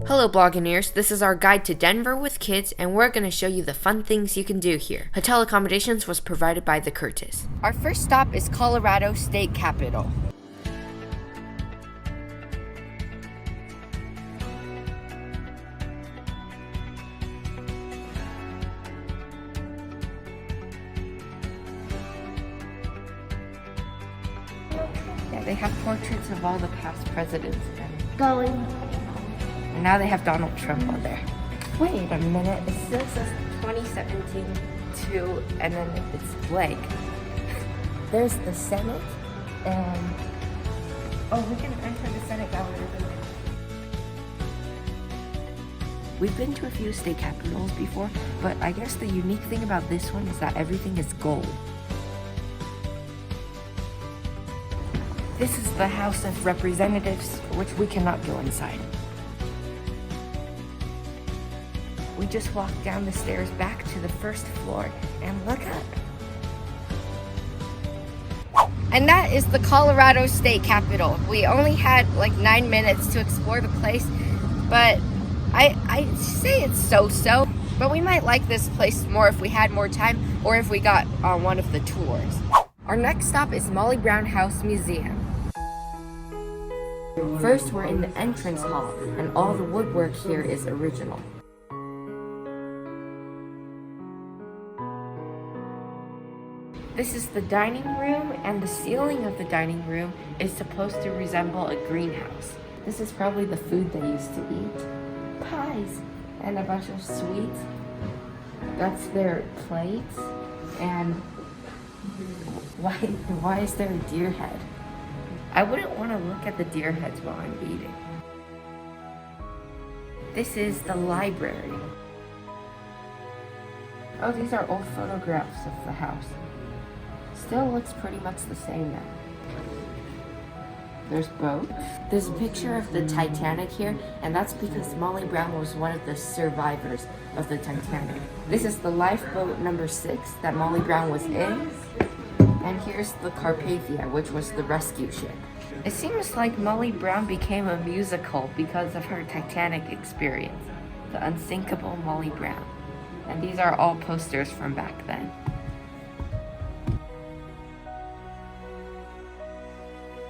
Hello Blogineers, this is our guide to Denver with kids and we're going to show you the fun things you can do here. Hotel accommodations was provided by the Curtis. Our first stop is Colorado State Capitol. Yeah, they have portraits of all the past presidents and now they have Donald Trump on there. Wait a minute, it still says 2017 too, and then it's blank. There's the Senate, and we can enter the Senate gallery. We've been to a few state capitals before, but I guess the unique thing about this one is that everything is gold. This is the House of Representatives, which we cannot go inside. We just walked down the stairs back to the first floor and look up. And that is the Colorado State Capitol. We only had like 9 minutes to explore the place, but I say it's so-so, but we might like this place more if we had more time or if we got on one of the tours. Our next stop is Molly Brown House Museum. First, we're in the entrance hall, and all the woodwork here is original. This is the dining room, and the ceiling of the dining room is supposed to resemble a greenhouse. This is probably the food they used to eat. Pies and a bunch of sweets. That's their plates. And why is there a deer head? I wouldn't want to look at the deer heads while I'm eating. This is the library. Oh, these are old photographs of the house. Still looks pretty much the same now. There's boats. There's a picture of the Titanic here, and that's because Molly Brown was one of the survivors of the Titanic. This is the lifeboat number 6 that Molly Brown was in. And here's the Carpathia, which was the rescue ship. It seems like Molly Brown became a musical because of her Titanic experience. The unsinkable Molly Brown. And these are all posters from back then.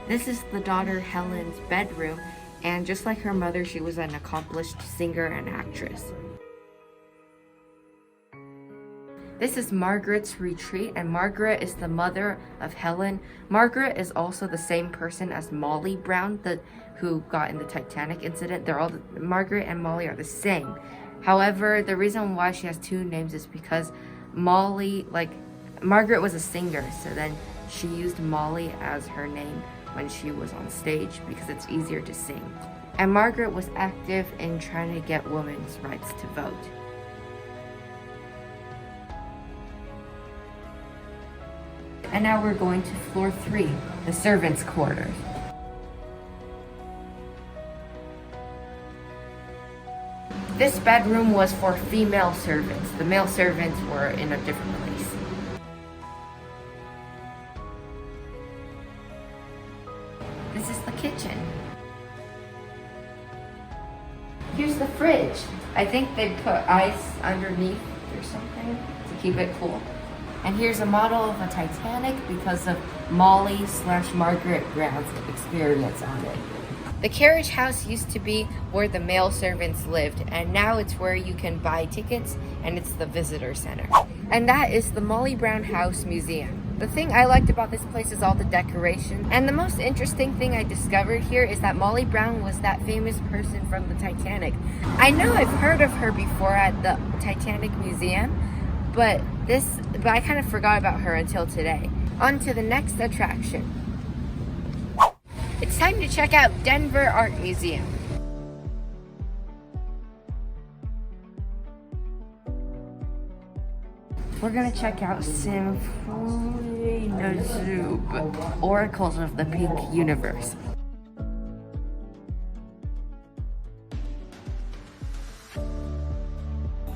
This is the daughter Helen's bedroom, and just like her mother, she was an accomplished singer and actress. This is Margaret's retreat, and Margaret is the mother of Helen. Margaret is also the same person as Molly Brown, who got in the Titanic incident. Margaret and Molly are the same. However, the reason why she has 2 names is because Margaret was a singer, so then she used Molly as her name when she was on stage because it's easier to sing. And Margaret was active in trying to get women's rights to vote. And now we're going to floor 3, the servants' quarters. This bedroom was for female servants. The male servants were in a different place. This is the kitchen. Here's the fridge. I think they put ice underneath or something to keep it cool. And here's a model of a Titanic because of Molly/Margaret Brown's experience on it. The carriage house used to be where the male servants lived, and now it's where you can buy tickets, and it's the visitor center. And that is the Molly Brown House Museum. The thing I liked about this place is all the decoration. And the most interesting thing I discovered here is that Molly Brown was that famous person from the Titanic. I know I've heard of her before at the Titanic Museum, but I kind of forgot about her until today. On to the next attraction. It's time to check out Denver Art Museum. We're gonna check out Symphony Zoub, Oracles of the Pink Universe.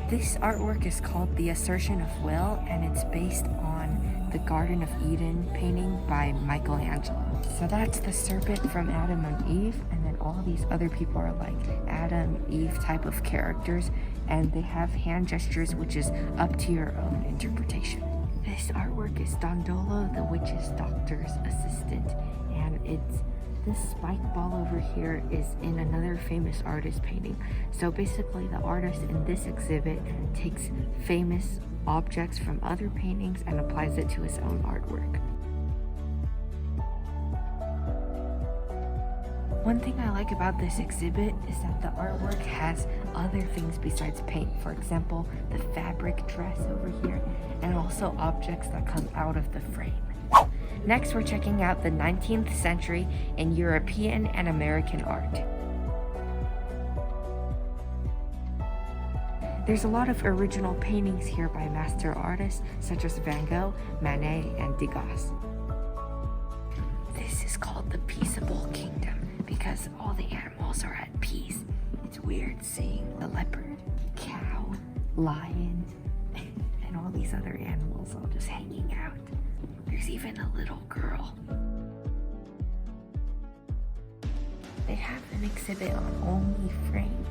This artwork is called The Assertion of Will, and it's based on the Garden of Eden painting by Michelangelo. So that's the serpent from Adam and Eve, and then all these other people are like Adam, Eve type of characters, and they have hand gestures, which is up to your own interpretation. This artwork is Dondolo, the witch's doctor's assistant, and this spike ball over here is in another famous artist painting. So basically the artist in this exhibit takes famous objects from other paintings and applies it to his own artwork. One thing I like about this exhibit is that the artwork has other things besides paint. For example, the fabric dress over here, and also objects that come out of the frame. Next, we're checking out the 19th century in European and American art. There's a lot of original paintings here by master artists such as Van Gogh, Manet, and Degas. This is called the Peaceable Kingdom because all the animals are at peace. It's weird seeing the leopard, cow, lion, and all these other animals all just hanging out. There's even a little girl. They have an exhibit on only frames,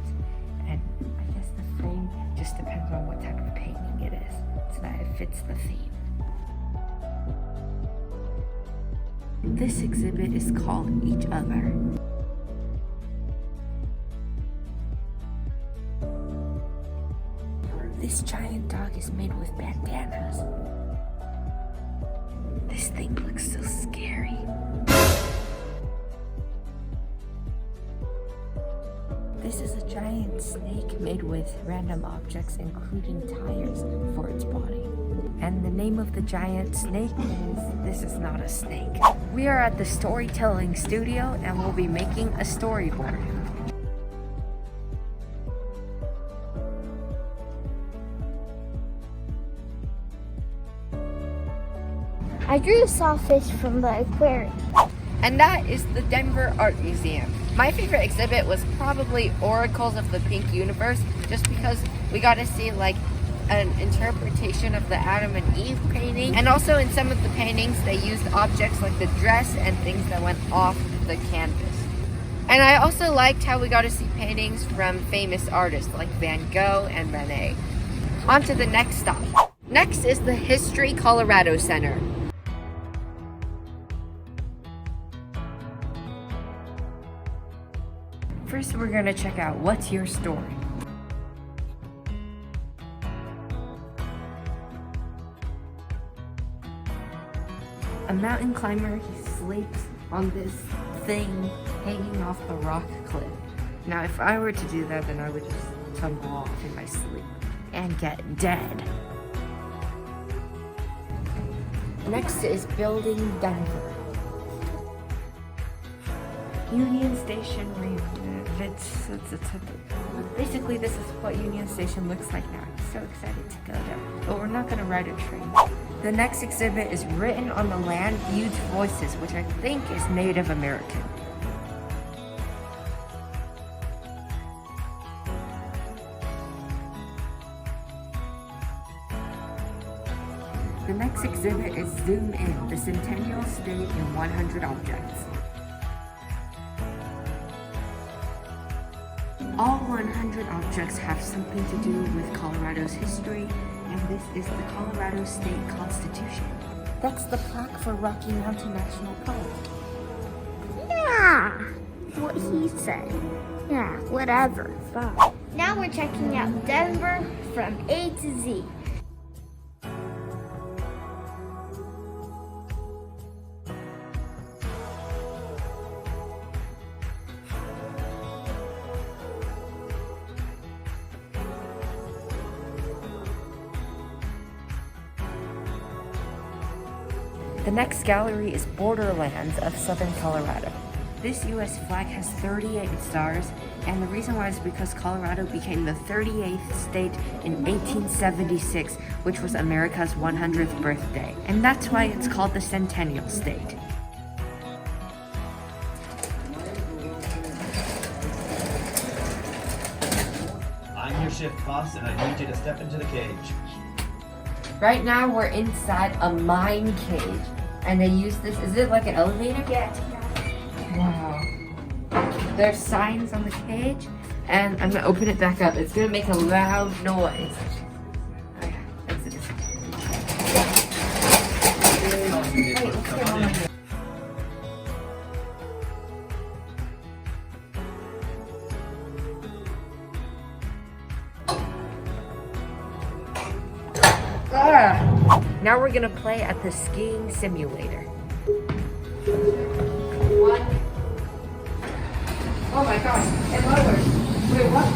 and I guess the frame just depends on what type of painting it is, so that it fits the theme. This exhibit is called Each Other. This giant dog is made with bandanas. This thing looks so scary. This is a giant snake made with random objects, including tires for its body. And the name of the giant snake is This Is Not a Snake. We are at the storytelling studio and we'll be making a storyboard. I drew a sawfish from the aquarium. And that is the Denver Art Museum. My favorite exhibit was probably Oracles of the Pink Universe, just because we got to see like an interpretation of the Adam and Eve painting. And also in some of the paintings, they used objects like the dress and things that went off the canvas. And I also liked how we got to see paintings from famous artists like Van Gogh and Manet. On to the next stop. Next is the History Colorado Center. First, we're gonna check out What's Your Story? A mountain climber, he sleeps on this thing hanging off the rock cliff. Now, if I were to do that, then I would just tumble off in my sleep and get dead. Next is Building Denver. Union Station basically, this is what Union Station looks like now. I'm so excited to go there, but we're not gonna ride a train. The next exhibit is Written on the Land, Huge Voices, which I think is Native American. The next exhibit is Zoom In, the Centennial State in 100 Objects. All 100 objects have something to do with Colorado's history, and this is the Colorado State Constitution. That's the plaque for Rocky Mountain National Park. Yeah, what he said. Yeah, whatever. Fine. Now we're checking out Denver from A to Z. The next gallery is Borderlands of Southern Colorado. This US flag has 38 stars, and the reason why is because Colorado became the 38th state in 1876, which was America's 100th birthday. And that's why it's called the Centennial State. I'm your shift boss, and I need you to step into the cage. Right now we're inside a mine cage, and they use this, is it like an elevator? Yeah. Wow. There's signs on the cage, and I'm gonna open it back up. It's gonna make a loud noise. Okay, exit it. Wait, what's going on here? Now we're gonna play at the skiing simulator. One. Oh my gosh, it lowers. Wait, what?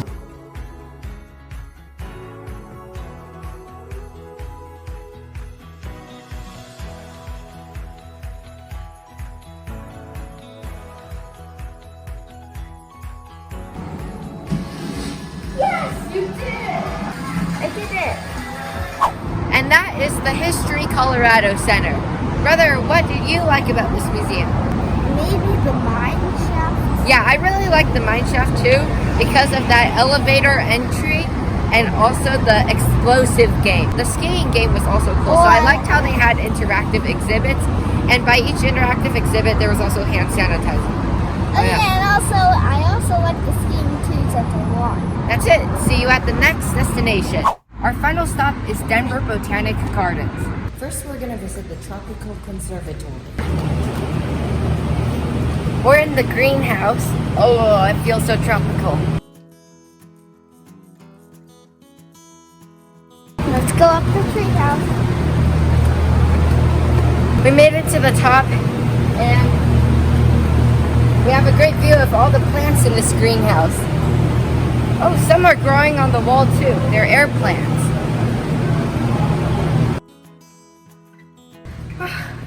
Yes, you did! I did it. And that is the History Colorado Center. Brother, what do you like about this museum? Maybe the mine shaft? Yeah, I really like the mine shaft too because of that elevator entry and also the explosive game. The skiing game was also cool, so I liked how they had interactive exhibits, and by each interactive exhibit there was also hand sanitizer. Oh yeah, and I also like the skiing tubes at the wall. That's it. See you at the next destination. Our final stop is Denver Botanic Gardens. First, we're gonna visit the Tropical Conservatory. We're in the greenhouse. Oh, it feels so tropical. Let's go up the treehouse. We made it to the top, and we have a great view of all the plants in this greenhouse. Oh, some are growing on the wall too. They're air plants.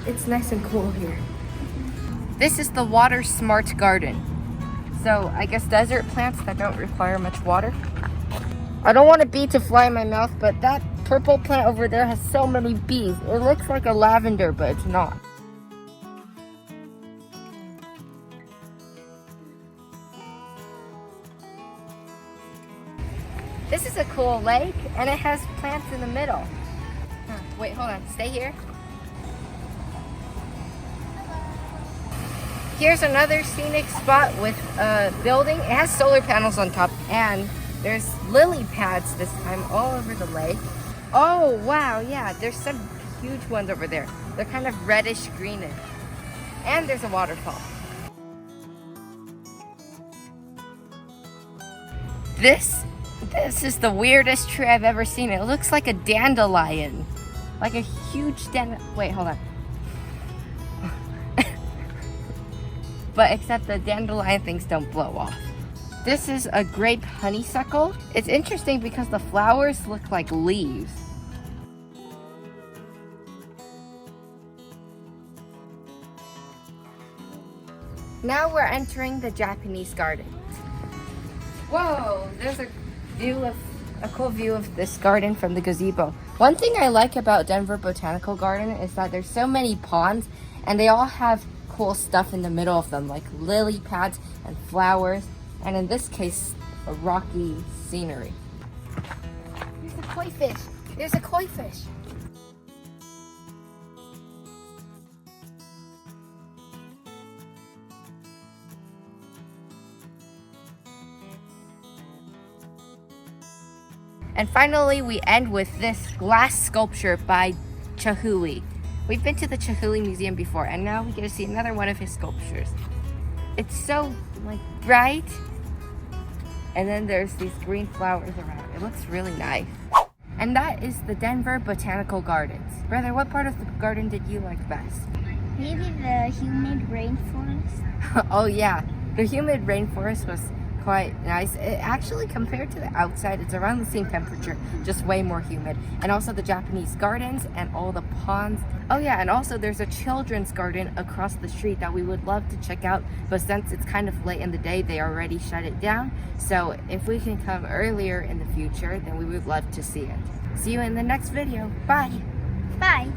It's nice and cool here. This is the Water Smart Garden. So I guess desert plants that don't require much water. I don't want a bee to fly in my mouth, but that purple plant over there has so many bees. It looks like a lavender, but it's not. This is a cool lake, and it has plants in the middle. Wait, hold on. Stay here. Here's another scenic spot with a building. It has solar panels on top, and there's lily pads this time all over the lake. Oh, wow, yeah, there's some huge ones over there. They're kind of reddish greenish. And there's a waterfall. This is the weirdest tree I've ever seen. It looks like a dandelion. Like a huge wait, hold on. But except the dandelion things don't blow off. This is a grape honeysuckle. It's interesting because the flowers look like leaves. Now we're entering the Japanese garden. Whoa, there's a cool view of this garden from the gazebo. One thing I like about Denver Botanical Garden is that there's so many ponds, and they all have cool stuff in the middle of them, like lily pads and flowers, and in this case, a rocky scenery. There's a koi fish. There's a koi fish. And finally, we end with this glass sculpture by Chihuly. We've been to the Chihuly Museum before, and now we get to see another one of his sculptures. It's so bright, and then there's these green flowers around. It looks really nice. And that is the Denver Botanical Gardens. Brother, what part of the garden did you like best? Maybe the humid rainforest. Oh yeah, the humid rainforest was quite nice. It actually, compared to the outside, it's around the same temperature, just way more humid. And also the Japanese gardens and all the ponds. Oh yeah, and also there's a children's garden across the street that we would love to check out, but since it's kind of late in the day, they already shut it down. So if we can come earlier in the future, then we would love to see it. See you in the next video. Bye. Bye.